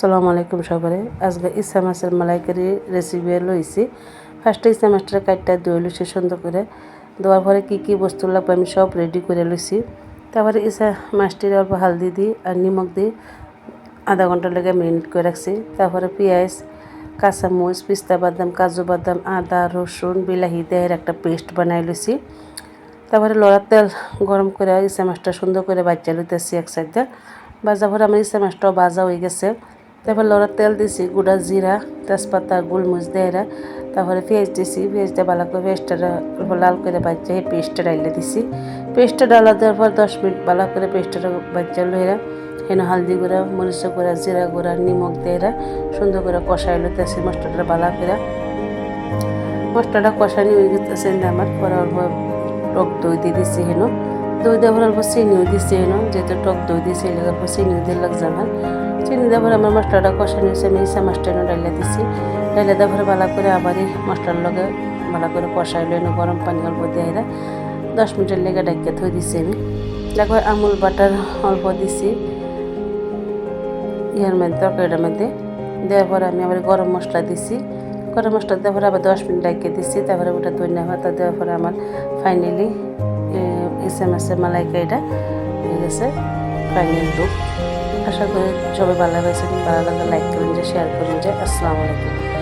আসসালামু আলাইকুম সবাই। আজকে ইসা মাছের মালাইকারি রেসিপি লইছি। ফার্স্টে ইসা মাছটা কাটটা ধুয়ে লইছি সুন্দর করে। দেওয়ার পরে কী বস্তু লাগবে আমি সব রেডি করে লইছি। তারপরে ইসা মাছটির অল্প হালদি দিই আর নিমখ দিই আধা ঘন্টা লেগে মেরিনেট করে রাখছি। তারপরে পেঁয়াজ, কাঁচামরিচ, পিস্তা বাদাম, কাজু বাদাম, আদা, রসুন, বিলাহি দিয়ে একটা পেস্ট বানাই লইছি। তারপরে লড়ার তেল গরম করে ইসা মাছটা সুন্দর করে বাচ্চা লইতেছি এক সাইডে। ভাজা পরে আমার ইসা মাছটাও ভাজা হয়ে গেছে। তারপর লড়ার তেল দিছি, গুঁড়া জিরা, তেজপাতা, গোলমরিচ দেয়রা। তারপরে পেঁয়াজ দিছি, পেঁয়াজ দিয়ে ভালো করে পেঁয়াজটা লাল করে বাচ্চা পেস্টটা ডাইলে দিছি। পেস্টটা ডালা দেওয়ার পর 10 মিনিট ভালো করে পেস্টটা বাচ্চা লইরা হেন হালদি গুঁড়া, মরিচ গুঁড়া, জিরা গুঁড়া, নিমখ দেয়রা সুন্দর করে কষাই লইতেছি মশলাটা ভালো করে। মশলাটা কষানি হয়ে গেছে আমার পরে অল্প টক দই দিয়ে দিছি হেন। দই দেওয়ার অল্প চিনিও দিছি হেন, যেহেতু টক দই দিয়েছি অল্প চিনিও দিয়ে লাগছে আমার। চিনি দেওয়ার আমার মশলাটা কষানি হয়েছে, আমি ইসা মাছটা ডাইলে দিছি। ডাইলে দেওয়ার ভালো করে আবারই মশলার লগে ভালো করে কষাই লইন, গরম পানি অল্প দিয়ে 10 মিনিটের লেগে ডাইকে থই দিছি আমি। তারপর আমুল বাটার অল্প দিছি ইয়ার মধ্যে, তরকারিটার মধ্যে দেওয়ার পরে আমি আবার গরম মশলা দিছি। গরম মশলা দেওয়ার পরে আবার 10 মিনিট ডাইকে দিছি। তারপরে ওটা ধনিয়া পাতা দেওয়ার পরে আমার ফাইনালি ইসা মাছের মালাইকারিটা হয়ে গেছে ফাইনাল লুক। আশা করি সবাই ভালো হয়েছে। ভালো লাগলে লাইক করুন, শেয়ার করুন। আসসালামু আলাইকুম।